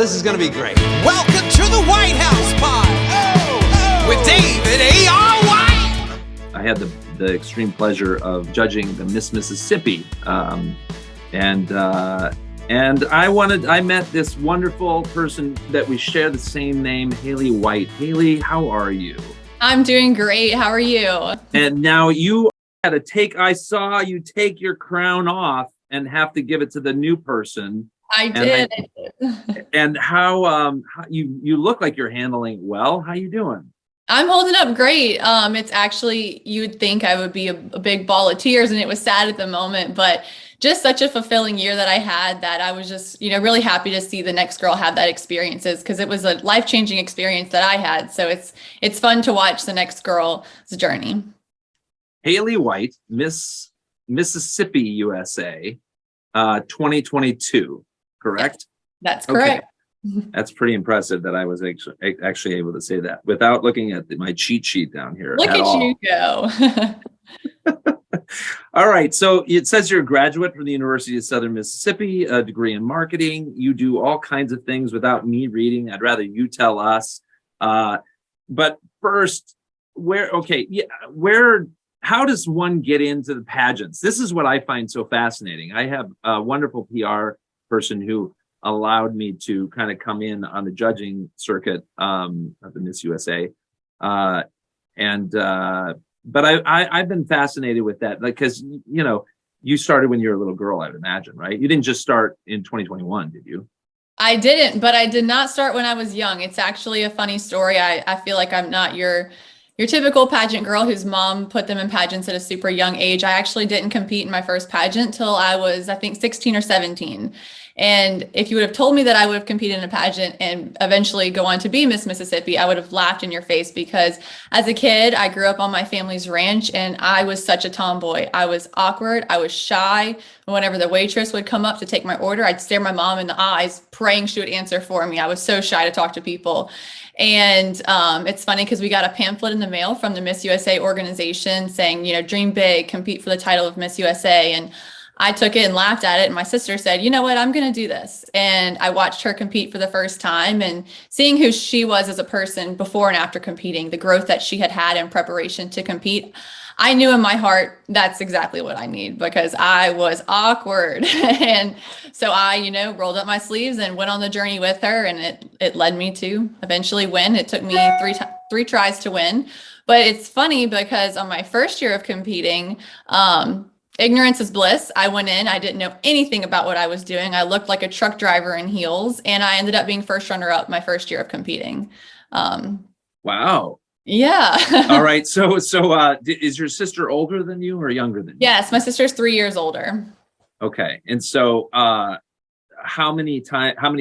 this is going to be great. Welcome to the White House Pod with David A.R. White. I had the extreme pleasure of judging the Miss Mississippi, and I met this wonderful person that we share the same name, Hailey White. Hailey, how are you? I'm doing great. How are you? And now you had I saw you take your crown off and have to give it to the new person. I did. And how you look like you're handling it well. How you doing? I'm holding up great. It's actually, you would think I would be a big ball of tears, and it was sad at the moment, but just such a fulfilling year that I had, that I was just, really happy to see the next girl have that experiences, because it was a life-changing experience that I had. So it's fun to watch the next girl's journey. Hailey White, Miss Mississippi, USA, 2022, correct? Yeah, that's correct. Okay. That's pretty impressive that I was actually able to say that without looking at my cheat sheet down here. Look at you go. All right. So it says you're a graduate from the University of Southern Mississippi, a degree in marketing. You do all kinds of things without me reading. I'd rather you tell us. But first, how does one get into the pageants? This is what I find so fascinating. I have a wonderful PR person who allowed me to kind of come in on the judging circuit of the Miss USA. But I've been fascinated with that, because, you started when you were a little girl, I'd imagine, right? You didn't just start in 2021, did you? I didn't, but I did not start when I was young. It's actually a funny story. I feel like I'm not your typical pageant girl whose mom put them in pageants at a super young age. I actually didn't compete in my first pageant till I was, I think, 16 or 17. And if you would have told me that I would have competed in a pageant and eventually go on to be Miss Mississippi, I would have laughed in your face, because as a kid, I grew up on my family's ranch and I was such a tomboy. I was awkward. I was shy. Whenever the waitress would come up to take my order, I'd stare my mom in the eyes, praying she would answer for me. I was so shy to talk to people. And it's funny because we got a pamphlet in the mail from the Miss USA organization saying, dream big, compete for the title of Miss USA. And I took it and laughed at it. And my sister said, you know what, I'm going to do this. And I watched her compete for the first time, and seeing who she was as a person before and after competing, the growth that she had in preparation to compete, I knew in my heart, that's exactly what I need, because I was awkward. And so I, rolled up my sleeves and went on the journey with her, and it led me to eventually win. It took me three tries to win. But it's funny because on my first year of competing, ignorance is bliss. I went in, I didn't know anything about what I was doing. I looked like a truck driver in heels, and I ended up being first runner up my first year of competing. Wow. Yeah. All right. So is your sister older than you or younger than you? Yes, my sister's 3 years older. Okay. And so how many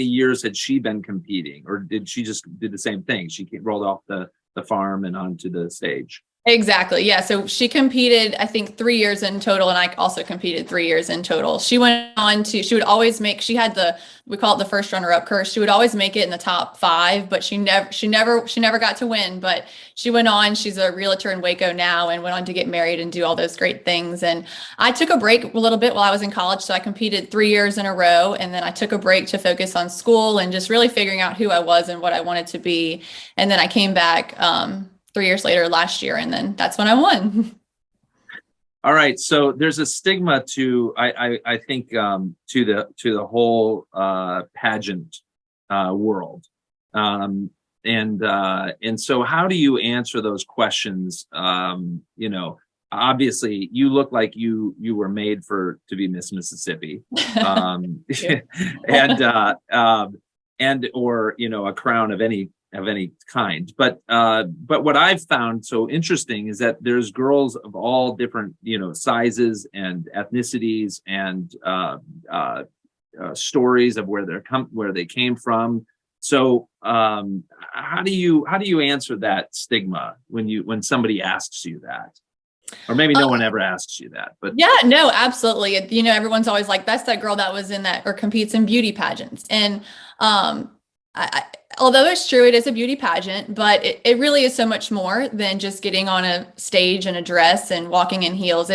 years had she been competing, or did she just did the same thing? She rolled off the farm and onto the stage? Exactly. Yeah. So she competed, I think, 3 years in total. And I also competed 3 years in total. She went on to, she would always make, she had we call it the first runner up curse. She would always make it in the top 5, but she never got to win. But she went on, she's a realtor in Waco now, and went on to get married and do all those great things. And I took a break a little bit while I was in college. So I competed 3 years in a row. And then I took a break to focus on school and just really figuring out who I was and what I wanted to be. And then I came back, 3 years later last year, and then that's when I won. All right. So there's a stigma to, I think, to the whole pageant world. And so how do you answer those questions? Obviously you look like you were made to be Miss Mississippi, and or, a crown of any kind. But what I've found so interesting is that there's girls of all different, sizes and ethnicities and stories of where they came from. So how do you answer that stigma when somebody asks you that? Or maybe no one ever asks you that, but yeah, no, absolutely. Everyone's always like, that's that girl that was in that or competes in beauty pageants. And although it's true, it is a beauty pageant, but it really is so much more than just getting on a stage in a dress and walking in heels.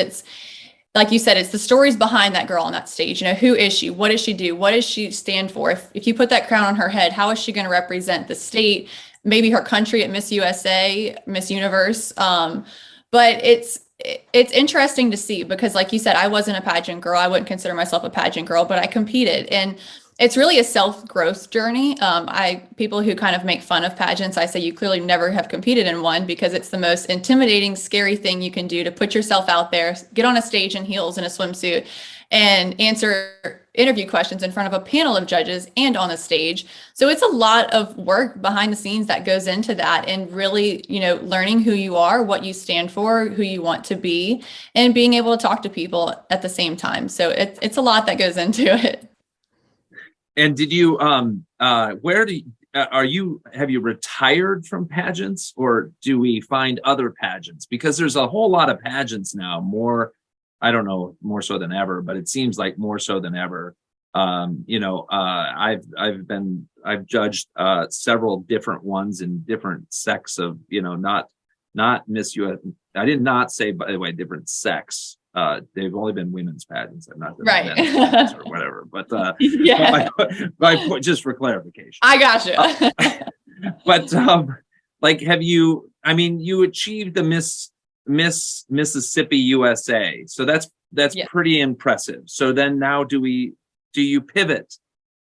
like you said, it's the stories behind that girl on that stage. You know, who is she? What does she do? What does she stand for? If you put that crown on her head, how is she going to represent the state, maybe her country at Miss USA, Miss Universe? But it's interesting to see because, like you said, I wasn't a pageant girl. I wouldn't consider myself a pageant girl, but I competed, and it's really a self-growth journey. People who kind of make fun of pageants, I say you clearly never have competed in one because it's the most intimidating, scary thing you can do to put yourself out there, get on a stage in heels and a swimsuit and answer interview questions in front of a panel of judges and on the stage. So it's a lot of work behind the scenes that goes into that, and really, you know, learning who you are, what you stand for, who you want to be, and being able to talk to people at the same time. So it's a lot that goes into it. And did you where do you, have you retired from pageants, or do we find other pageants? Because there's a whole lot of pageants now, more, I don't know, more so than ever, but it seems like more so than ever. You know, I've judged several different ones in different sects of, you know, not Miss US. I did not say, by the way, different sex. They've only been women's pageants. I'm not right or whatever, but yeah. just for clarification. I gotcha. But like, have you? I mean, you achieved the Miss Mississippi USA, so that's Yeah. pretty impressive. So then now, do you pivot,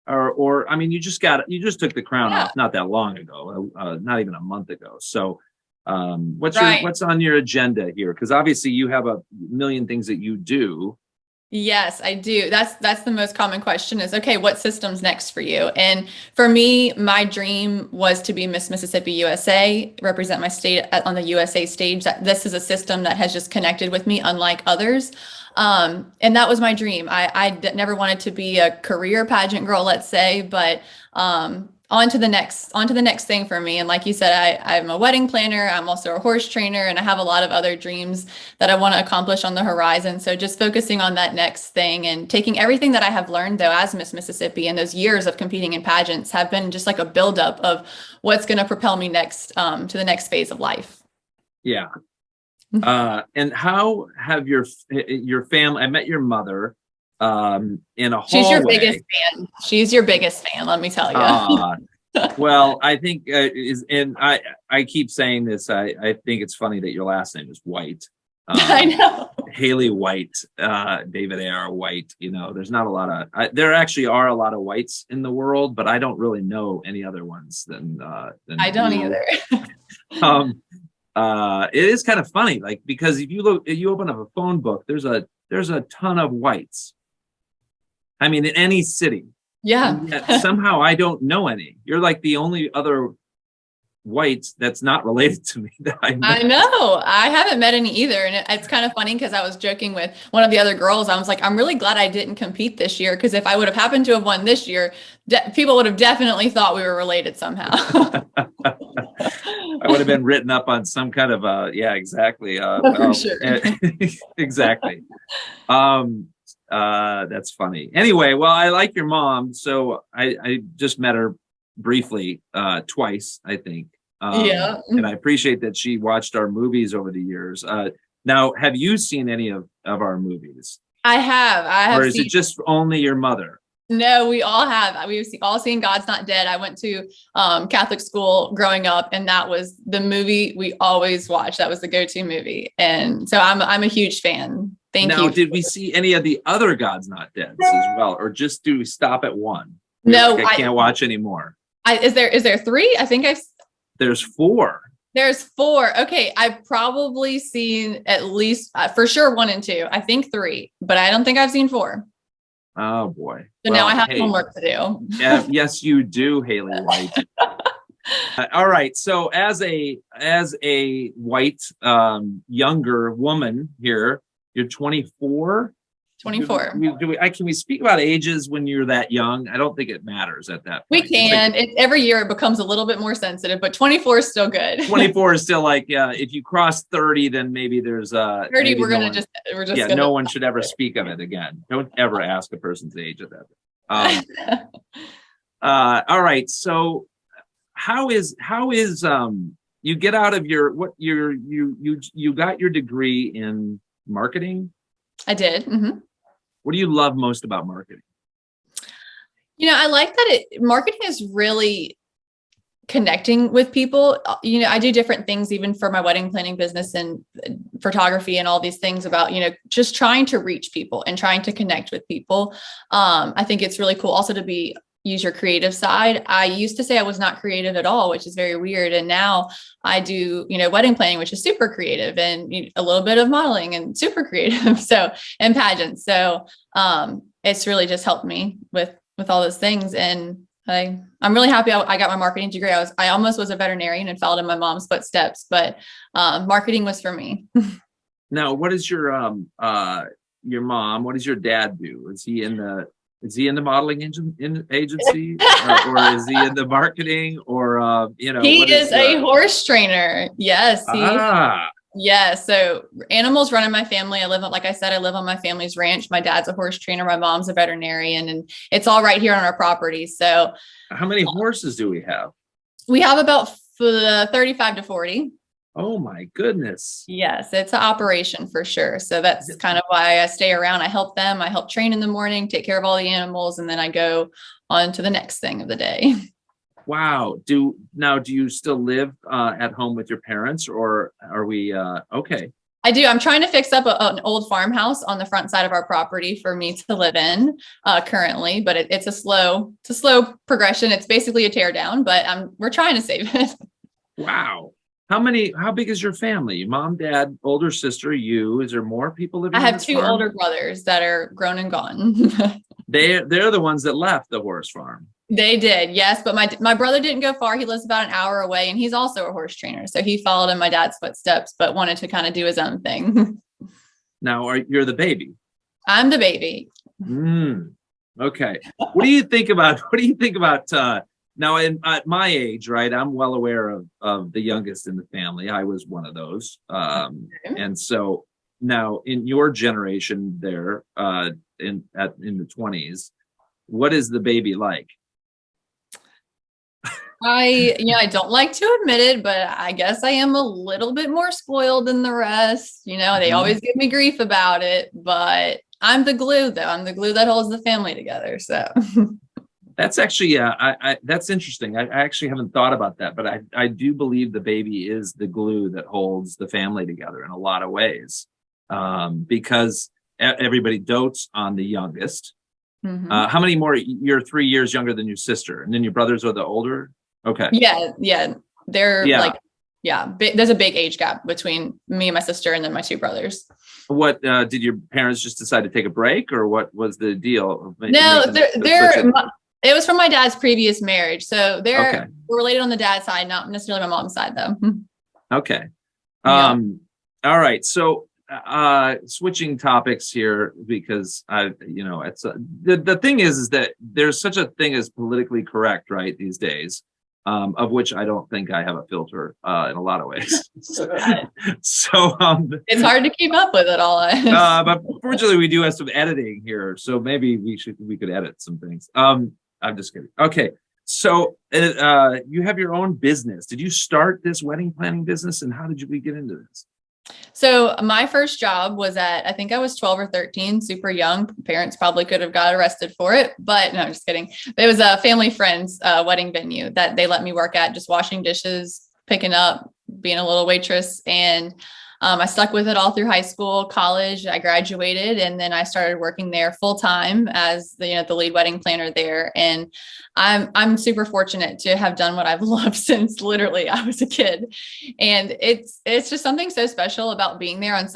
or I mean, you just took the crown Yeah. off not that long ago, not even a month ago. So Right. what's on your agenda here? Because obviously you have a million things that you do. Yes, I do. That's the most common question is, okay, what system's next for you? And for me, my dream was to be Miss Mississippi USA, represent my state on the USA stage. This is a system that has just connected with me, unlike others. And that was my dream. I never wanted to be a career pageant girl, let's say, but on to the next thing for me. And like you said, I'm a wedding planner. I'm also a horse trainer, and I have a lot of other dreams that I want to accomplish on the horizon. So just focusing on that next thing and taking everything that I have learned, though, as Miss Mississippi, and those years of competing in pageants have been just like a buildup of what's going to propel me next to the next phase of life. Yeah. And how have your family? I met your mother in a hallway. She's your biggest fan. She's your biggest fan, let me tell you. Well, I think I keep saying this. I think it's funny that your last name is White. I know. Hailey White, David A.R. White. You know, there's not a lot of. There actually are a lot of Whites in the world, but I don't really know any other ones than I don't you. either. It is kind of funny, like, because if you open up a phone book, there's a ton of Whites. I mean, in any city. Yeah. And yet somehow I don't know any. You're like the only other Whites that's not related to me that I know. I know. I haven't met any either. And it's kind of funny because I was joking with one of the other girls. I was like, I'm really glad I didn't compete this year, because if I would have happened to have won this year, people would have definitely thought we were related somehow. I would have been written up on some kind of yeah, exactly. For sure. Exactly. That's funny. Anyway, well, I like your mom. So I just met her briefly twice, I think. Yeah. And I appreciate that she watched our movies over the years. Now, have you seen any of our movies? I have. Or is it just only your mother? No, we all have. We've all seen God's Not Dead. I went to Catholic school growing up, and that was the movie we always watched. That was the go-to movie. And so I'm a huge fan. Thank you. Now, did we see any of the other God's Not Dead as well? Or just do we stop at one? No, I can't watch anymore. Is there 3? I think There's 4. There's 4. Okay. I've probably seen at least for sure 1 and 2. I think 3, but I don't think I've seen 4. Oh boy. So now I have homework to do. Yeah, yes, you do, Hailey White. All right. So as a white younger woman here, you're 24. 24. Can we speak about ages when you're that young? I don't think it matters at that point. We can. Every year it becomes a little bit more sensitive, but 24 is still good. 24 is still like, if you cross 30, then maybe there's 30. maybe We're just yeah, gonna, no one should ever speak of it again. Don't ever ask a person's age at that. All right. So how is you get out of you got your degree in marketing? I did. What do you love most about marketing? I like that marketing is really connecting with people. I do different things even for my wedding planning business and photography and all these things about, just trying to reach people and trying to connect with people. I think it's really cool also to use your creative side. I used to say I was not creative at all, which is very weird. And now I do, wedding planning, which is super creative, and a little bit of modeling and super creative. And pageants. So, it's really just helped me with all those things. And I'm really happy I got my marketing degree. I almost was a veterinarian and followed in my mom's footsteps, but marketing was for me. Now, what is your mom? What does your dad do? Is he in the modeling agency, or is he in the marketing, or He is a horse trainer. Yes. Yeah. So animals run in my family. Like I said, I live on my family's ranch. My dad's a horse trainer. My mom's a veterinarian, and it's all right here on our property. So how many horses do we have? We have about 35 to 40. Oh my goodness. Yes, it's an operation for sure. So that's kind of why I stay around. I help them. I help train in the morning, take care of all the animals, and then I go on to the next thing of the day. Wow. Do you still live at home with your parents, or are we okay? I do. I'm trying to fix up an old farmhouse on the front side of our property for me to live in currently, but it's a slow progression. It's basically a tear down, but we're trying to save it. Wow. How big is your family? Mom, dad, older sister, you? Is there more people living? I have two older brothers that are grown and gone. They're the ones that left the horse farm. They did, yes. But my brother didn't go far. He lives about an hour away, and he's also a horse trainer. So he followed in my dad's footsteps, but wanted to kind of do his own thing. Now, you're the baby. I'm the baby. Okay. What do you think about now at my age, right? I'm well aware of the youngest in the family. I was one of those. And so now in your generation there, in the 20s, what is the baby like? I don't like to admit it, but I guess I am a little bit more spoiled than the rest. They always give me grief about it, but I'm the glue though. I'm the glue that holds the family together. So that's actually, that's interesting. I actually haven't thought about that, but I do believe the baby is the glue that holds the family together in a lot of ways, because everybody dotes on the youngest. How many more? You're 3 years younger than your sister, and then your brothers are the older. Okay. Yeah. They're there's a big age gap between me and my sister, and then my two brothers. What did your parents just decide to take a break, or what was the deal? No, it was from my dad's previous marriage, so we're related on the dad's side, not necessarily my mom's side though. Okay. Yeah. All right. So switching topics here, because it's the thing is that there's such a thing as politically correct, right, these days, of which I don't think I have a filter in a lot of ways. So it's hard to keep up with it all. But fortunately we do have some editing here, so maybe we could edit some things. I'm just kidding. Okay. So you have your own business. Did you start this wedding planning business, and how did we get into this? So my first job was I think I was 12 or 13, super young. Parents probably could have got arrested for it, but no, just kidding. It was a family friend's wedding venue that they let me work at, just washing dishes, picking up, being a little waitress. And I stuck with it all through high school, college. I graduated, and then I started working there full time as the lead wedding planner there. And I'm super fortunate to have done what I've loved since literally I was a kid. And it's just something so special about being there on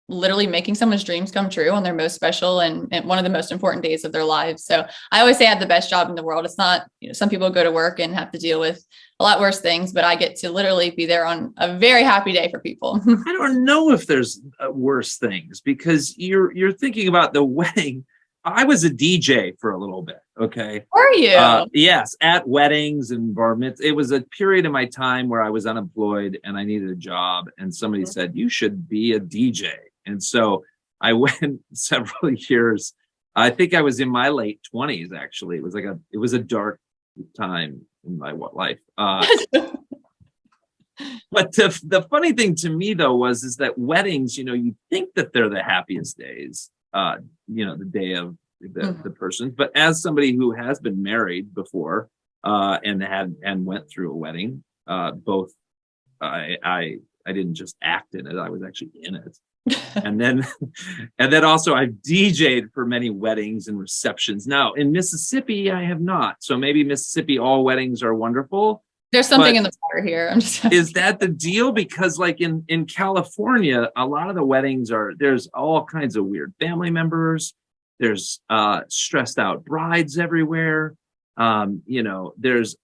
literally making someone's dreams come true on their most special and one of the most important days of their lives. So I always say I have the best job in the world. It's not, some people go to work and have to deal with a lot worse things, but I get to literally be there on a very happy day for people. I don't know if there's worse things, because you're thinking about the wedding. I was a DJ for a little bit. Okay. Are you? Yes. At weddings and bar mitzvahs. It was a period of my time where I was unemployed and I needed a job, and somebody said, you should be a DJ. And so I went several years. I think I was in my late 20s, actually. It was a dark time in my life. But the funny thing to me though is that weddings, you think that they're the happiest days, the day of the person. But as somebody who has been married before, and went through a wedding, both I didn't just act in it, I was actually in it. and then also I've DJ'd for many weddings and receptions. Now in Mississippi, I have not. So maybe Mississippi, all weddings are wonderful. There's something in the water here. I'm just is that the deal? Because like in California, a lot of the weddings there's all kinds of weird family members. There's stressed out brides everywhere. There's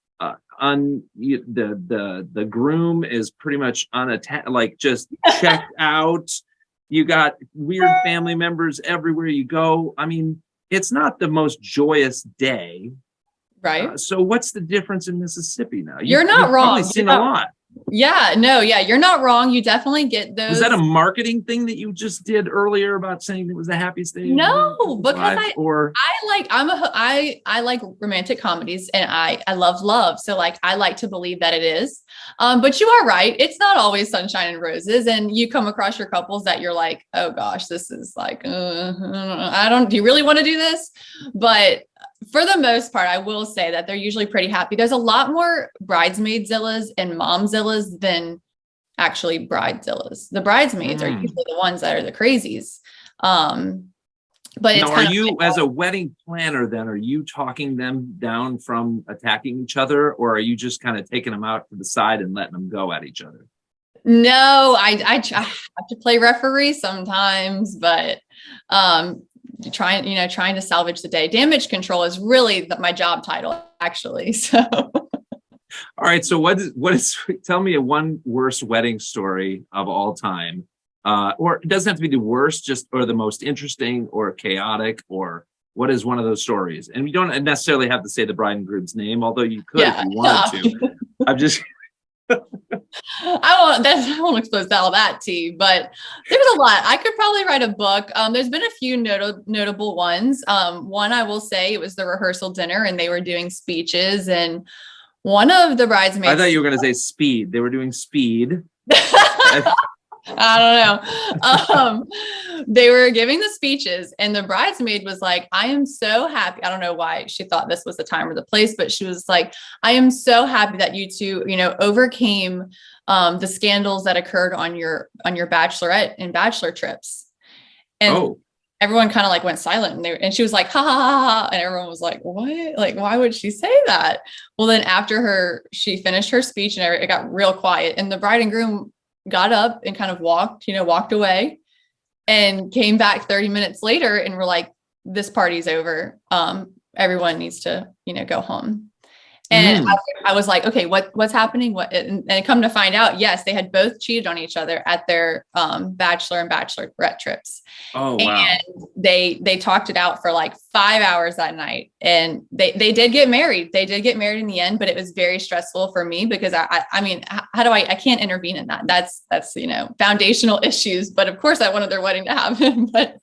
the groom is pretty much unattached, like just checked out. You got weird family members everywhere you go. I mean, it's not the most joyous day. Right. So what's the difference in Mississippi now? You're not wrong. You've seen a lot. Yeah, no, yeah, you're not wrong. You definitely get those. Was that a marketing thing that you just did earlier about saying it was the happiest day? No, because I like romantic comedies and I love love. So like, I like to believe that it is. But you are right. It's not always sunshine and roses. And you come across your couples that you're like, oh gosh, this is like, do you really want to do this? But for the most part, I will say that they're usually pretty happy. There's a lot more bridesmaidzillas and momzillas than actually bridezillas. The bridesmaids are usually the ones that are the crazies. But it's now, are you as a wedding planner then, are you talking them down from attacking each other, or are you just kind of taking them out to the side and letting them go at each other? No, I have to play referee sometimes, but trying to salvage the day. Damage control is really my job title, actually. So all right, so what is tell me one worst wedding story of all time, or it doesn't have to be the worst, just or the most interesting or chaotic, or what is one of those stories? And you don't necessarily have to say the bride and groom's name, although you could if you wanted to. I'm just I won't expose all that tea, but there's a lot. I could probably write a book. There's been a few notable ones. One, I will say, it was the rehearsal dinner and they were doing speeches, and one of the bridesmaids. I thought you were going to say speed. They were doing speed. I don't know. They were giving the speeches and the bridesmaid was like, I am so happy. I don't know why she thought this was the time or the place, but she was like, I am so happy that you two, overcame the scandals that occurred on your bachelorette and bachelor trips. And everyone kind of like went silent and she was like, ha ha ha ha. And everyone was like, what? Like, why would she say that? Well, then after she finished her speech and it got real quiet, and the bride and groom got up and kind of walked away and came back 30 minutes later and were like, this party's over. Everyone needs to, go home. And I was like, okay, what's happening? And come to find out, yes, they had both cheated on each other at their bachelor and bachelorette trips. Oh, wow. And they talked it out for like 5 hours that night. And they did get married. They did get married in the end, but it was very stressful for me because I mean, how do I can't intervene in that. That's foundational issues. But of course I wanted their wedding to happen. But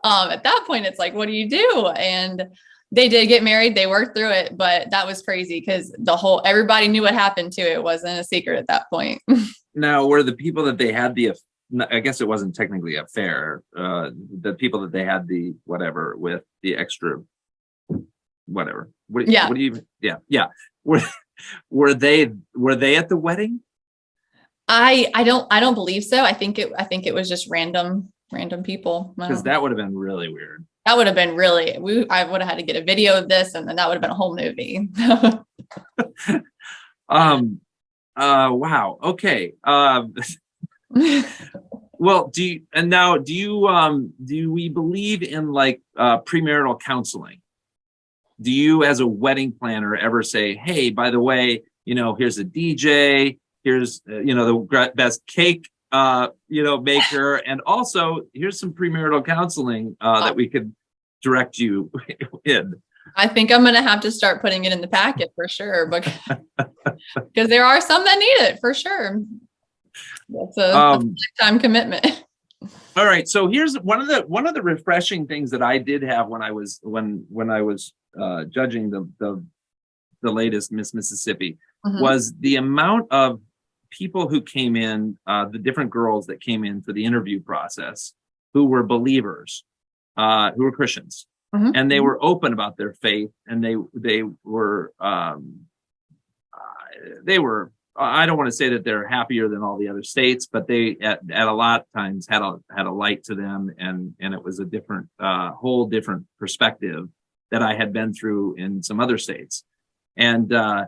at that point, it's like, what do you do? And they did get married. They worked through it, but that was crazy because everybody knew what happened to it. It wasn't a secret at that point. Now, were the people that they had I guess it wasn't technically affair, the people that they had the whatever with the extra whatever. What do you yeah. Were they at the wedding? I don't believe so. I think it was just random people. Because that would have been really weird. That would have been I would have had to get a video of this and then that would have been a whole movie. Wow. Okay. Well, do we believe in like premarital counseling? Do you as a wedding planner ever say, hey, by the way, here's a DJ, here's the best cake maker, and also here's some premarital counseling that we could direct you in? I think I'm going to have to start putting it in the packet for sure, because there are some that need it for sure. That's a lifetime commitment. All right. So here's one of the refreshing things that I did have when I was judging the latest Miss Mississippi was the amount of people who came in, the different girls that came in for the interview process, who were believers, who were Christians, and they were open about their faith, and they were I don't want to say that they're happier than all the other states, but they at a lot of times had a light to them, and it was a different whole different perspective that I had been through in some other states. And I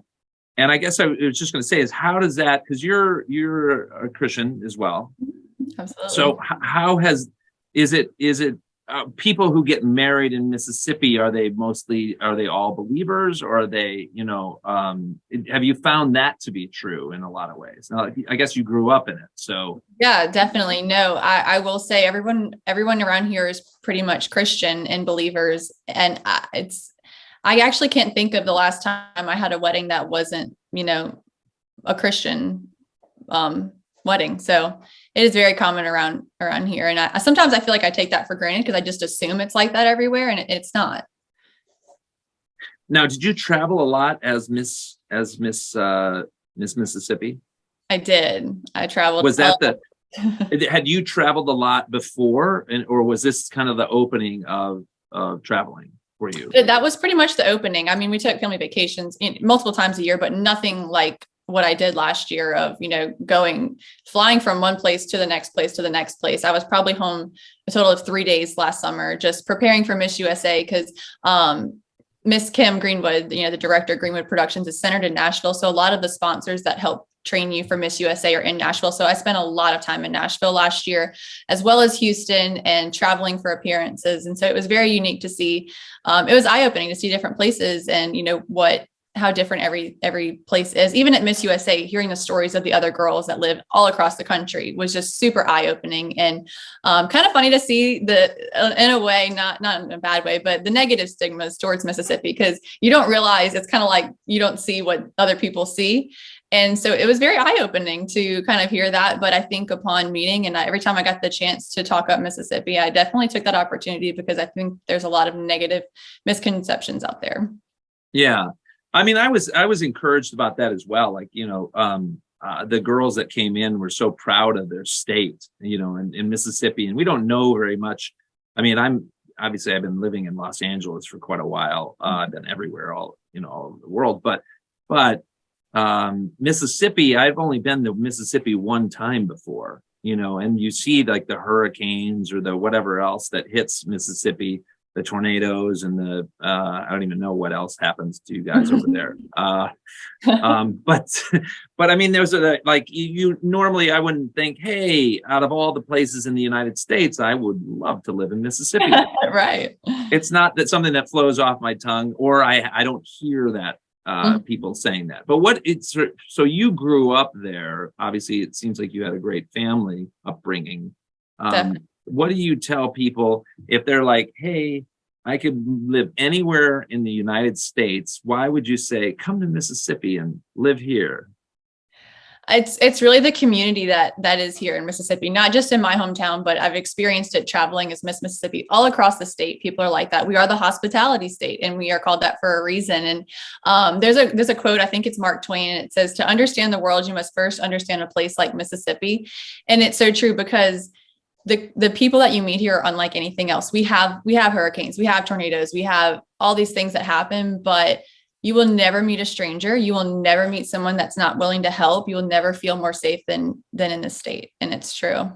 guess I was just going to say is, how does that, because you're a Christian as well. Absolutely. So is it people who get married in Mississippi, are they all believers, or are they, have you found that to be true in a lot of ways? Now, I guess you grew up in it, so. Yeah, definitely. No, I will say everyone around here is pretty much Christian and believers. And I actually can't think of the last time I had a wedding that wasn't, a Christian wedding. So it is very common around here. And sometimes I feel like I take that for granted because I just assume it's like that everywhere, and it's not. Now, did you travel a lot as Miss Mississippi? I did. I traveled. Was that had you traveled a lot before, or was this kind of the opening of traveling for you? That was pretty much the opening. I mean, we took family vacations multiple times a year, but nothing like what I did last year of, flying from one place to the next place to the next place. I was probably home a total of 3 days last summer, just preparing for Miss USA, because Miss Kim Greenwood, the director of Greenwood Productions, is centered in Nashville. So a lot of the sponsors that help train you for Miss USA are in Nashville. So I spent a lot of time in Nashville last year, as well as Houston, and traveling for appearances. And so it was very unique to see. It was eye-opening to see different places, and how different every place is. Even at Miss USA, hearing the stories of the other girls that live all across the country was just super eye-opening, and kind of funny to see in a way, not in a bad way, but the negative stigmas towards Mississippi, because you don't realize it's kind of like you don't see what other people see. And so it was very eye-opening to kind of hear that. But I think upon meeting, and every time I got the chance to talk up Mississippi, I definitely took that opportunity, because I think there's a lot of negative misconceptions out there. Yeah. I mean, I was encouraged about that as well. Like, the girls that came in were so proud of their state, in Mississippi, and we don't know very much. I mean, I've been living in Los Angeles for quite a while. I've been everywhere, all over the world, but Mississippi, I've only been to Mississippi one time before, and you see like the hurricanes or the whatever else that hits Mississippi, the tornadoes, and I don't even know what else happens to you guys over there. But I mean, there's you normally, I wouldn't think, hey, out of all the places in the United States, I would love to live in Mississippi. Right. It's not that something that flows off my tongue, or I don't hear that people saying that. But so you grew up there. Obviously, it seems like you had a great family upbringing. What do you tell people if they're like, hey, I could live anywhere in the United States? Why would you say, come to Mississippi and live here? It's really the community that is here in Mississippi, not just in my hometown, but I've experienced it traveling as Miss Mississippi all across the state. People are like that. We are the hospitality state, and we are called that for a reason. And there's a quote, I think it's Mark Twain, and it says, to understand the world, you must first understand a place like Mississippi. And it's so true, because the people that you meet here are unlike anything else. We have hurricanes, we have tornadoes, we have all these things that happen, but you will never meet a stranger. You will never meet someone that's not willing to help. You will never feel more safe than in this state. And it's true.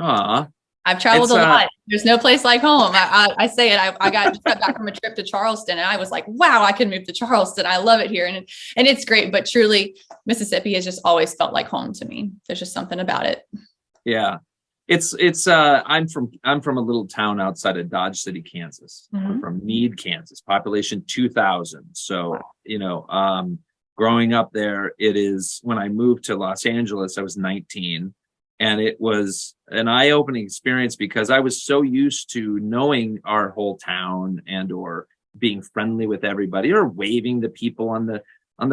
I've traveled a lot. There's no place like home. I say it. I just got back from a trip to Charleston, and I was like, wow, I could move to Charleston. I love it here. And it's great. But truly, Mississippi has just always felt like home to me. There's just something about it. Yeah. I'm from a little town outside of Dodge City, Kansas. I'm from Meade, Kansas, population 2,000. So, growing up there, when I moved to Los Angeles, I was 19, and it was an eye-opening experience, because I was so used to knowing our whole town or being friendly with everybody, or waving to people on the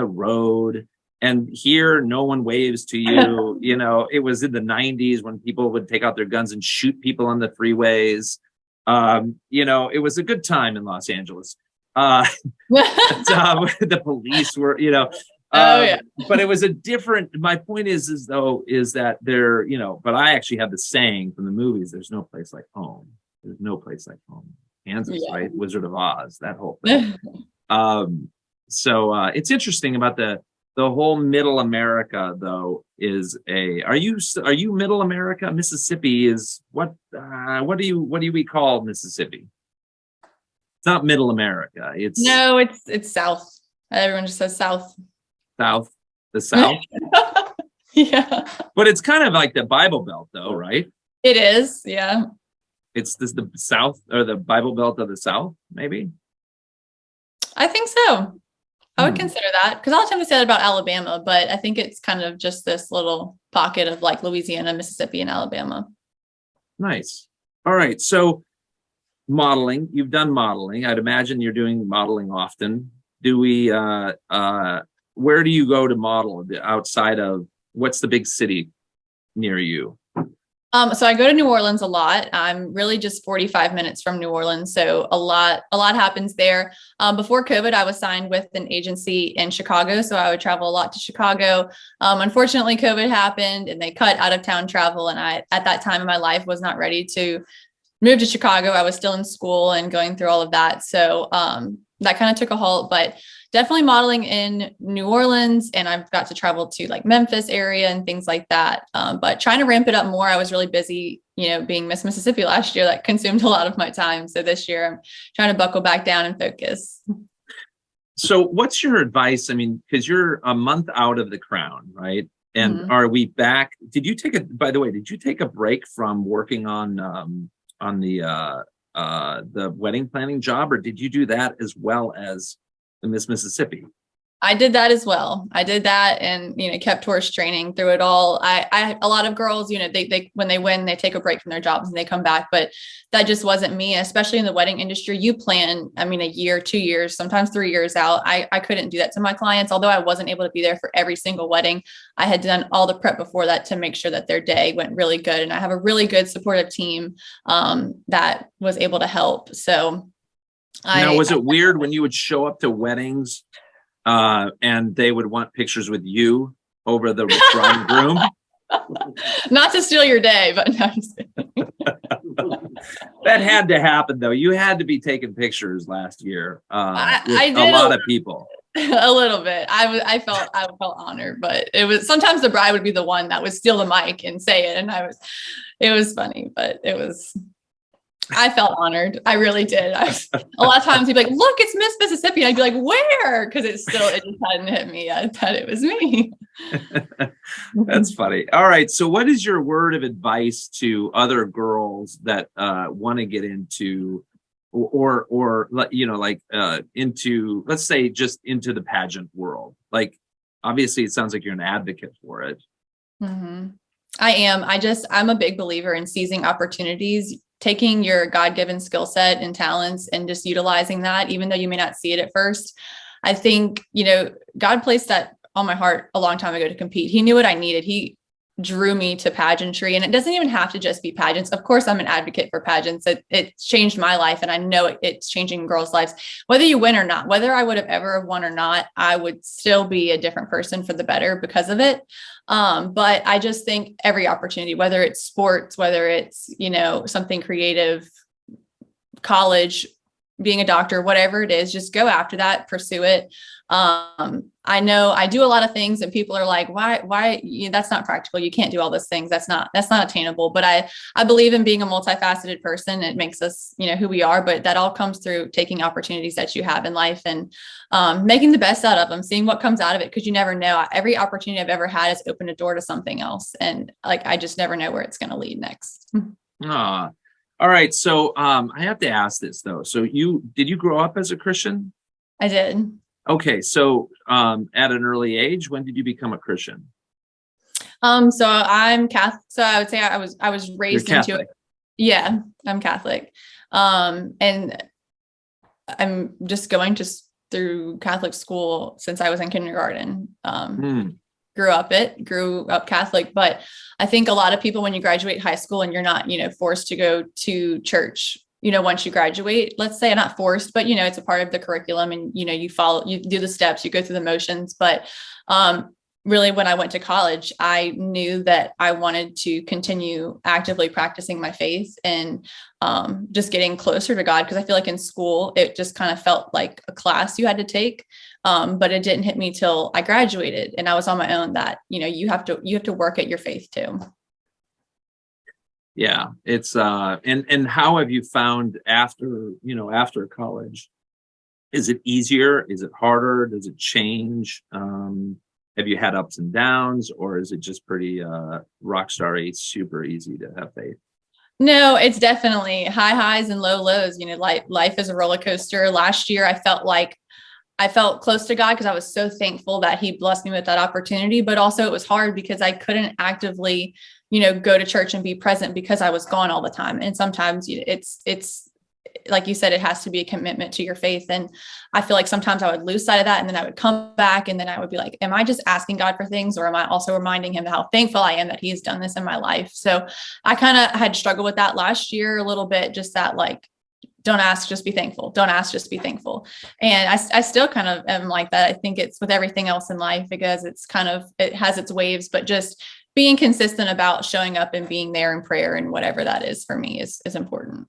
road. And here, no one waves to you. It was in the 90s when people would take out their guns and shoot people on the freeways. It was a good time in Los Angeles. The police were, Oh yeah. But it was a different, my point is that there, but I actually have the saying from the movies, there's no place like home. There's no place like home. Kansas, Yeah. right? Wizard of Oz, that whole thing. So it's interesting about the whole middle America though are you middle America? Mississippi is what do we call Mississippi? It's not middle America. No, it's South. Everyone just says South. South, the South. Yeah. But it's kind of like the Bible Belt though, right? It is, yeah. It's the South or the Bible Belt of the South, maybe? I think so. I would consider that because a lot of times we said about Alabama, but I think it's kind of just this little pocket of like Louisiana, Mississippi, and Alabama. Nice. All right. So modeling, you've done modeling. I'd imagine you're doing modeling often. Where do you go to model outside of what's the big city near you? So I go to New Orleans a lot. I'm really just 45 minutes from New Orleans. So a lot happens there. Before COVID, I was signed with an agency in Chicago. So I would travel a lot to Chicago. Unfortunately, COVID happened and they cut out of town travel. And I, at that time in my life, was not ready to move to Chicago. I was still in school and going through all of that. So that kind of took a halt, but definitely modeling in New Orleans. And I've got to travel to like Memphis area and things like that. But trying to ramp it up more. I was really busy, being Miss Mississippi last year. That consumed a lot of my time. So this year I'm trying to buckle back down and focus. So what's your advice? I mean, because you're a month out of the crown, right? And are we back? Did you take a break from working on the wedding planning job, or did you do that as well as the Miss Mississippi? I did that as well. I did that and, kept horse training through it all. A lot of girls, they when they win, they take a break from their jobs and they come back, but that just wasn't me, especially in the wedding industry. You plan, a year, 2 years, sometimes 3 years out. I couldn't do that to my clients. Although I wasn't able to be there for every single wedding, I had done all the prep before that to make sure that their day went really good. And I have a really good supportive team that was able to help. So now, was it weird when you would show up to weddings and they would want pictures with you over the bride and groom? Not to steal your day, but no, that had to happen though. You had to be taking pictures last year. I did a lot of people. A little bit. I felt honored, but it was sometimes the bride would be the one that would steal the mic and say it, and it was funny, but I felt honored. I really did. A lot of times he'd be like, look, it's Miss Mississippi. And I'd be like, where? Because it just hadn't hit me yet that it was me. That's funny. All right. So what is your word of advice to other girls that want to get into or into, let's say, just into the pageant world? Like, obviously it sounds like you're an advocate for it. Mm-hmm. I am. I'm a big believer in seizing opportunities, taking your God-given skill set and talents and just utilizing that, even though you may not see it at first. I think, God placed that on my heart a long time ago to compete. He knew what I needed. He drew me to pageantry, and it doesn't even have to just be pageants. Of course, I'm an advocate for pageants. It's changed my life, and I know it's changing girls' lives, whether you win or not. Whether I would have ever won or not, I would still be a different person for the better because of it. But I just think every opportunity, whether it's sports, whether it's, something creative, college, being a doctor, whatever it is, just go after that, pursue it. I know I do a lot of things and people are like, why, that's not practical. You can't do all those things. That's not attainable. But I believe in being a multifaceted person. It makes us, who we are, but that all comes through taking opportunities that you have in life and, making the best out of them, seeing what comes out of it. Cause you never know. Every opportunity I've ever had has opened a door to something else. And I just never know where it's going to lead next. All right. So, I have to ask this though. So did you grow up as a Christian? I did. Okay. So, at an early age, when did you become a Christian? So I'm Catholic. So I would say I was raised into it. Yeah, I'm Catholic. And I'm just going through Catholic school since I was in kindergarten. Grew up Catholic, but I think a lot of people, when you graduate high school and you're not, forced to go to church once you graduate, let's say, not forced, but, it's a part of the curriculum, and, you do the steps, you go through the motions. But, really, when I went to college, I knew that I wanted to continue actively practicing my faith and, just getting closer to God. Because I feel like in school, it just kind of felt like a class you had to take. But it didn't hit me till I graduated, and I was on my own, that, you have to work at your faith too. Yeah, it's and how have you found after college? Is it easier? Is it harder? Does it change? Have you had ups and downs, or is it just pretty rock starry, super easy to have faith? No, it's definitely high highs and low lows. Life is a roller coaster. Last year, I felt close to God because I was so thankful that he blessed me with that opportunity. But also it was hard because I couldn't actively, go to church and be present because I was gone all the time. And sometimes it's like you said, it has to be a commitment to your faith. And I feel like sometimes I would lose sight of that, and then I would come back, and then I would be like, am I just asking God for things, or am I also reminding him how thankful I am that he's done this in my life? So I kind of had struggled with that last year a little bit, just that, like, don't ask, just be thankful. Don't ask, just be thankful. And I still kind of am like that. I think it's with everything else in life, because it has its waves, but just being consistent about showing up and being there in prayer, and whatever that is for me is important.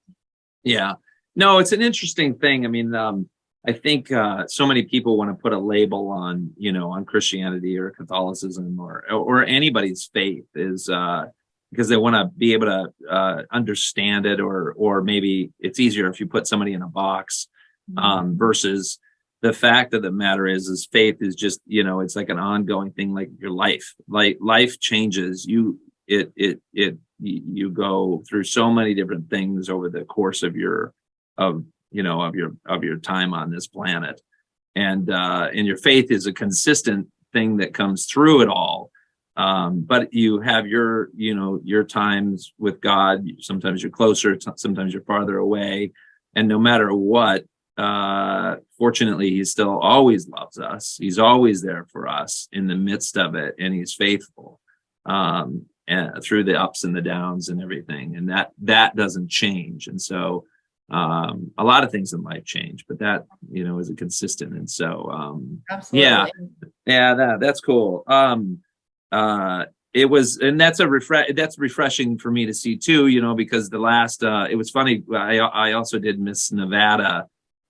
Yeah, no, it's an interesting thing. I mean, I think so many people want to put a label on, on Christianity or Catholicism or anybody's faith, is because they want to be able to understand it, or maybe it's easier if you put somebody in a box, versus the fact of the matter is faith is just, it's like an ongoing thing, like your life. Like life changes. You go through so many different things over the course of your time on this planet, and your faith is a consistent thing that comes through it all. But you have your times with God. Sometimes you're closer, sometimes you're farther away. And no matter what, fortunately, he still always loves us. He's always there for us in the midst of it. And he's faithful, and through the ups and the downs and everything. And that doesn't change. And so, a lot of things in life change, but that, is a consistent. And so, Absolutely. that's cool. It was, and that's refreshing for me to see too, because the last, it was funny. I also did Miss Nevada,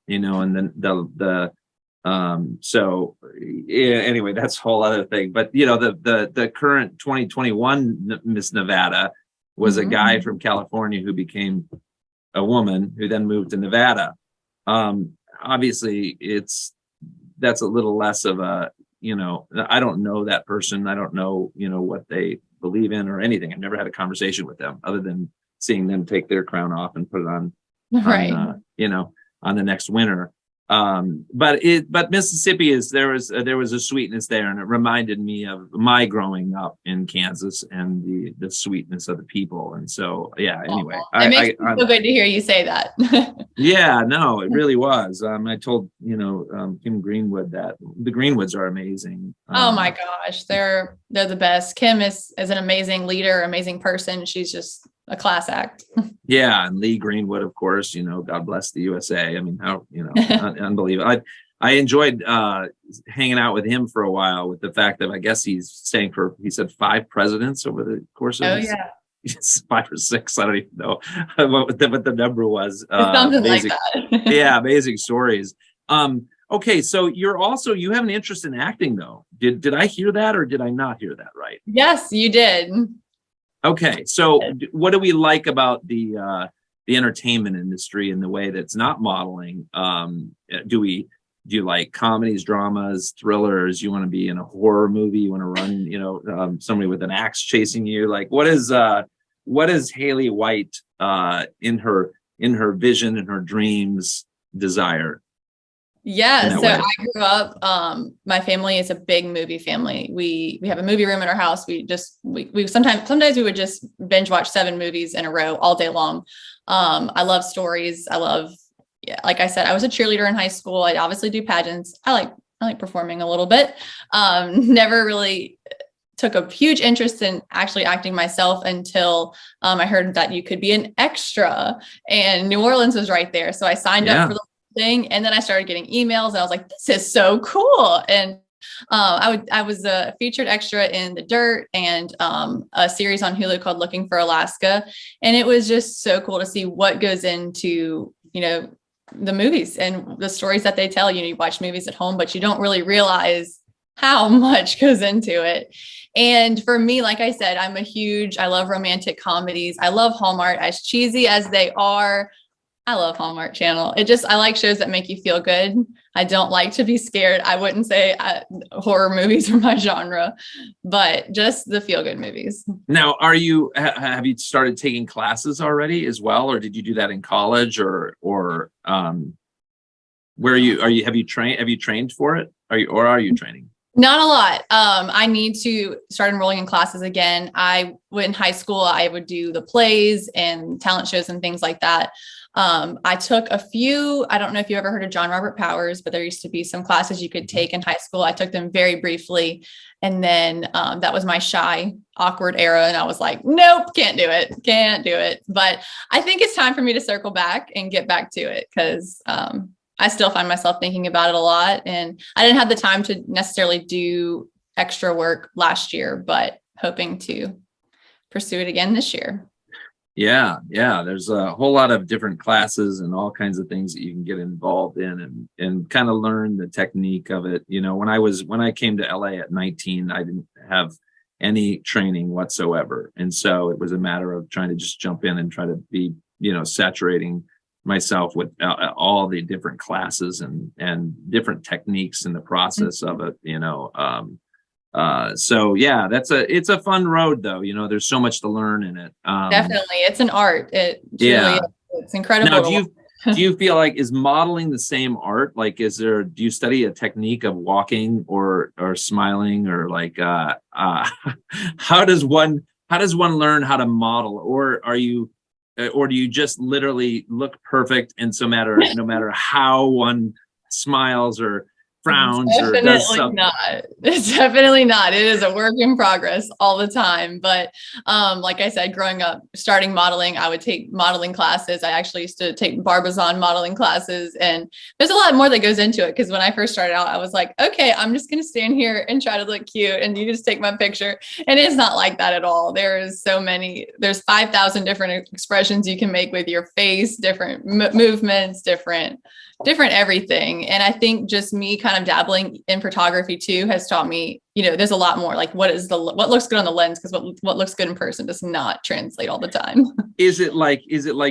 and then so yeah, anyway, that's a whole other thing. But, the current 2021 Miss Nevada was a guy from California who became a woman, who then moved to Nevada. Obviously that's a little less of a, I don't know that person. I don't know, what they believe in or anything. I've never had a conversation with them other than seeing them take their crown off and put it on, Right. on the next winner. But Mississippi there was a sweetness there, and it reminded me of my growing up in Kansas and the sweetness of the people. And so, yeah, anyway, It makes me feel good to hear you say that. Yeah, no, it really was. I told, Kim Greenwood that the Greenwoods are amazing. Oh my gosh, they're the best. Kim is an amazing leader, amazing person. She's just a class act. Yeah, and Lee Greenwood, of course, God bless the USA. I mean, how, unbelievable. I enjoyed hanging out with him for a while, with the fact that I guess he's staying for, he said 5 presidents over the course of his, 5 or 6. I don't even know what the number was. Something amazing, like that. Yeah, amazing stories. Okay, so you have an interest in acting, though. Did I hear that, or did I not hear that right? Yes, you did. Okay, so what do we like about the entertainment industry in the way that's not modeling? Do you like comedies, dramas, thrillers? You want to be in a horror movie? You want to run, somebody with an axe chasing you? Like, what is Hailey White in her vision and her dreams desire? Yeah, so I grew up, my family is a big movie family. We have a movie room in our house. We sometimes we would just binge watch 7 movies in a row all day long. I love stories. Like I said, I was a cheerleader in high school. I obviously do pageants. I like performing a little bit. Never really took a huge interest in actually acting myself until I heard that you could be an extra, and New Orleans was right there. So I signed up for the thing, and then I started getting emails, and I was like, this is so cool. And I was a featured extra in The Dirt and a series on Hulu called Looking for Alaska. And it was just so cool to see what goes into, you know, the movies and the stories that they tell. You know, you watch movies at home, but you don't really realize how much goes into it. And for me, like I said, I love romantic comedies. I love Hallmark, as cheesy as they are. I love Hallmark Channel. I like shows that make you feel good. I don't like to be scared. I wouldn't say horror movies are my genre, but just the feel good movies. Now, have you started taking classes already as well? Or did you do that in college or have you trained for it? Are you training? Not a lot. I need to start enrolling in classes again. In high school, I would do the plays and talent shows and things like that. I took a few, I don't know if you ever heard of John Robert Powers, but there used to be some classes you could take in high school. I took them very briefly. And then that was my shy, awkward era. And I was like, nope, can't do it. But I think it's time for me to circle back and get back to it, because I still find myself thinking about it a lot. And I didn't have the time to necessarily do extra work last year, but hoping to pursue it again this year. Yeah. There's a whole lot of different classes and all kinds of things that you can get involved in and kind of learn the technique of it. You know, when I came to LA at 19, I didn't have any training whatsoever. And so it was a matter of trying to just jump in and try to be, you know, saturating myself with all the different classes and different techniques in the process of it, you know. So yeah, it's a fun road though. You know, there's so much to learn in it. Definitely. It's an art. It truly is. It's incredible. Now, do you feel like, is modeling the same art? Like, do you study a technique of walking or smiling, or like, how does one learn how to model, or do you just literally look perfect, and no matter how one smiles or frowns or does something? It's definitely not. It is a work in progress all the time. But like I said, growing up, starting modeling, I would take modeling classes. I actually used to take Barbizon modeling classes, and there's a lot more that goes into it. Because when I first started out, I was like, okay, I'm just going to stand here and try to look cute, and you just take my picture. And it's not like that at all. There's 5,000 different expressions you can make with your face, different movements, different everything. And I think just me kind of dabbling in photography too has taught me, you know, there's a lot more, like what looks good on the lens, because what looks good in person does not translate all the time. Is it like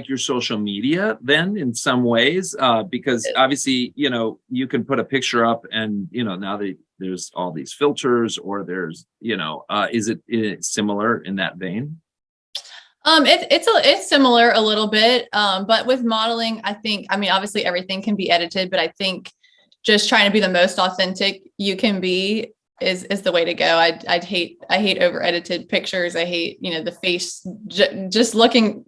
your social media then in some ways? Because obviously, you know, you can put a picture up and, you know, now there's all these filters, or there's, you know, is it similar in that vein? It's similar a little bit. But with modeling, obviously everything can be edited, but I think just trying to be the most authentic you can be is the way to go. I hate over edited pictures. I hate, you know, the face just looking.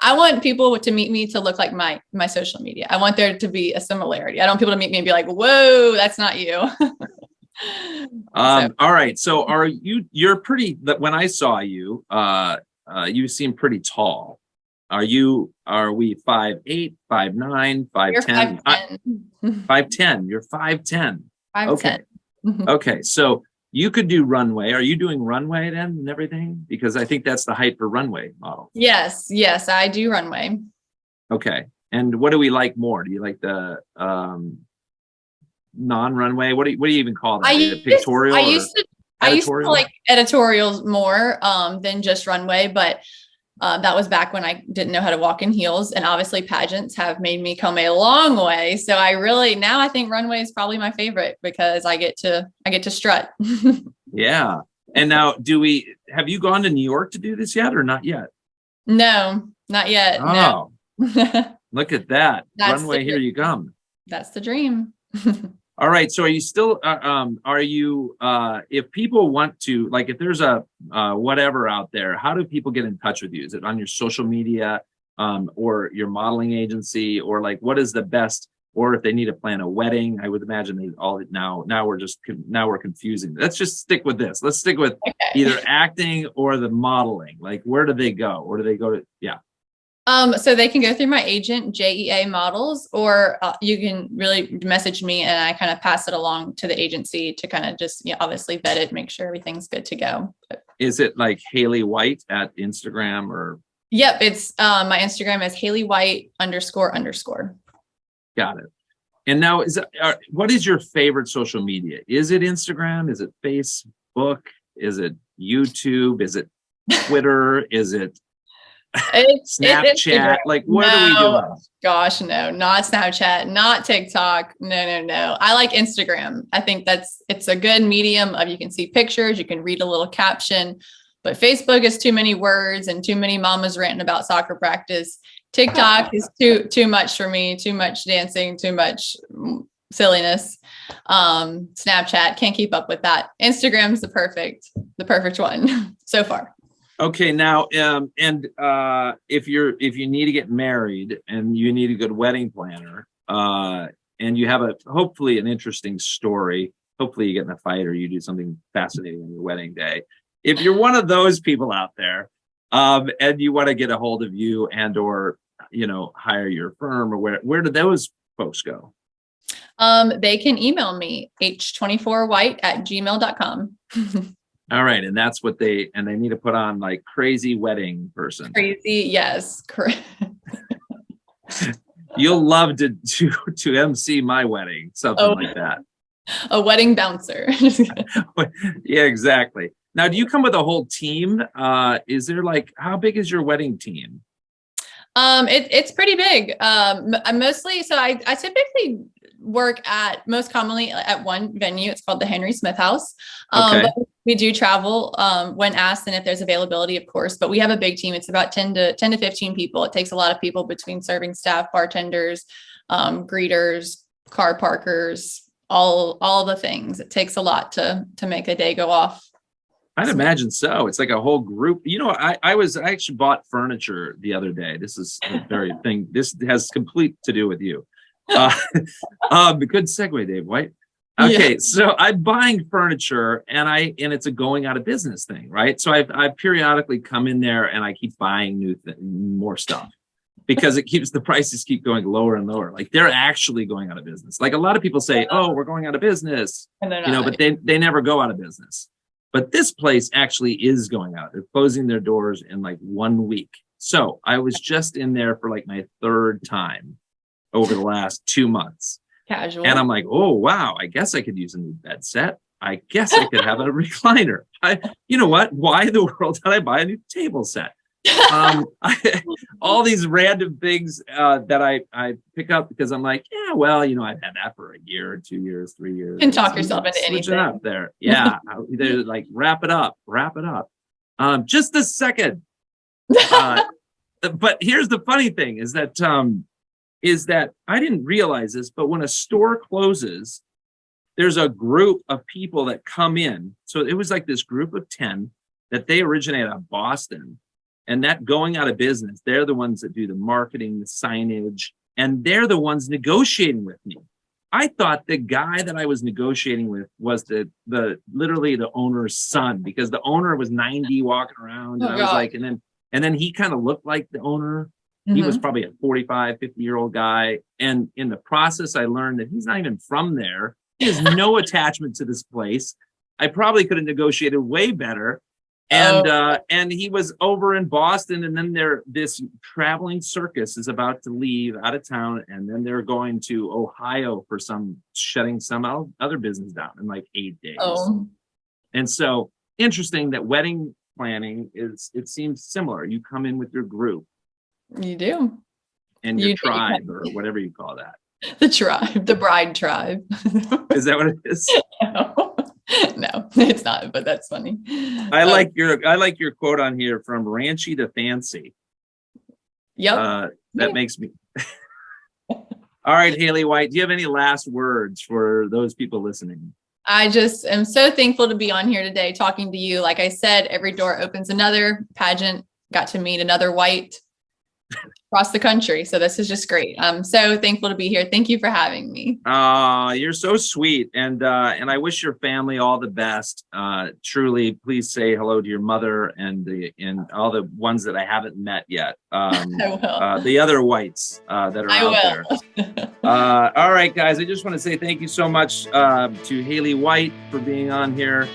I want people to meet me to look like my social media. I want there to be a similarity. I don't want people to meet me and be like, whoa, that's not you. All right. So you're pretty, when I saw you, you seem pretty tall. Are we 5'8", 5'9", 5'10"? 5'10". You're 5'10". 5'10". Okay. Okay. So you could do runway. Are you doing runway then and everything? Because I think that's the height for runway model. Yes, I do runway. Okay. And what do we like more? Do you like the non-runway? What do you even call that? Pictorial? I used to like editorials more than just runway, but that was back when I didn't know how to walk in heels. And obviously pageants have made me come a long way. So now I think runway is probably my favorite, because I get to strut. Yeah. And now have you gone to New York to do this yet, or not yet? No, not yet. Oh, no. Look at that. That's runway, here you come. That's the dream. All right. So are you still, if people want to, like, if there's a whatever out there, how do people get in touch with you? Is it on your social media or your modeling agency, or like, what is the best or if they need to plan a wedding. I would imagine they all now we're confusing. Let's just stick with this. Let's stick with either acting or the modeling. Like, where do they go? Where do they go to? Yeah. So they can go through my agent, JEA Models, or you can really message me and I kind of pass it along to the agency to kind of just, obviously vet it, make sure everything's good to go. Is it like Hailey White at Instagram or? Yep. It's my Instagram is Hailey White __. Got it. And now what is your favorite social media? Is it Instagram? Is it Facebook? Is it YouTube? Is it Twitter? Is it Snapchat? Like, what are we doing? Gosh, no, not Snapchat, not TikTok. No. I like Instagram. I think it's a good medium of, you can see pictures, you can read a little caption, but Facebook is too many words and too many mamas ranting about soccer practice. TikTok is too much for me, too much dancing, too much silliness. Snapchat, can't keep up with that. Instagram's the perfect one so far. Okay, now, if you need to get married and you need a good wedding planner, and you have hopefully an interesting story, hopefully you get in a fight or you do something fascinating on your wedding day. If you're one of those people out there, and you want to get a hold of you and or hire your firm, or where do those folks go? They can email me h24white@gmail.com. All right. And that's what they need to put on, like, crazy wedding person. Crazy. Yes. Correct. You'll love to MC my wedding, something like that. A wedding bouncer. Yeah, exactly. Now, do you come with a whole team? Is there how big is your wedding team? It's pretty big. Mostly, so I typically work most commonly at one venue. It's called the Henry Smith House. Okay. But we do travel when asked and if there's availability, of course, but we have a big team. It's about 10 to 15 people. It takes a lot of people between serving staff, bartenders, greeters, car parkers, all the things. It takes a lot to make a day go off. I'd imagine so. It's like a whole group. I actually bought furniture the other day. This is the very thing. This has complete to do with you. Good segue, Dave White. Okay, yeah. So I'm buying furniture and it's a going out of business thing, right? So I periodically come in there and I keep buying more stuff because the prices keep going lower and lower. Like, they're actually going out of business. Like, a lot of people say, "Oh, we're going out of business," but they never go out of business. But this place actually is going out. They're closing their doors in like 1 week. So I was just in there for like my third time over the last 2 months. Casual. And I'm like, oh, wow, I guess I could use a new bed set. I guess I could have a recliner. You know what? Why in the world did I buy a new table set? All these random things that I pick up because I'm like, yeah, well, I've had that for a year, 2 years, 3 years. You can talk yourself into anything. Up there. Yeah. They're like, wrap it up. Just a second. But here's the funny thing is that I didn't realize this, but when a store closes, there's a group of people that come in. So it was like this group of 10 that they originate out of Boston. And that going out of business, they're the ones that do the marketing, the signage, and they're the ones negotiating with me. I thought the guy that I was negotiating with was literally the owner's son, because the owner was 90 walking around. And I was like, and then he kind of looked like the owner. Mm-hmm. He was probably a 45, 50-year-old guy. And in the process, I learned that he's not even from there. He has no attachment to this place. I probably could have negotiated way better. And he was over in Boston, and then this traveling circus is about to leave out of town, and then they're going to Ohio for shutting some other business down in like 8 days. Oh. And so interesting that wedding planning it seems similar. You come in with your group. You do. And your tribe, or whatever you call that. The tribe, the bride tribe. Is that what it is? No, it's not, but that's funny. I like your quote on here, from ranchy to fancy. Yep. That makes me. All right, Hailey White, do you have any last words for those people listening? I just am so thankful to be on here today talking to you. Like I said, every door opens another pageant. Got to meet another White. across the country. So this is just great. I'm so thankful to be here. Thank you for having me. You're so sweet. And I wish your family all the best. Truly, please say hello to your mother and all the ones that I haven't met yet. I will. The other whites that are out there. All right, guys, I just want to say thank you so much to Hailey White for being on here.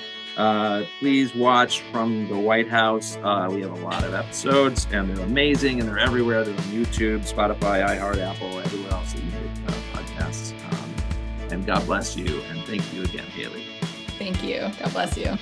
Please watch From the White House. We have a lot of episodes and they're amazing and they're everywhere. They're on YouTube, Spotify, iHeart, Apple, everywhere else that you get podcasts. And God bless you. And thank you again, Hailey. Thank you. God bless you.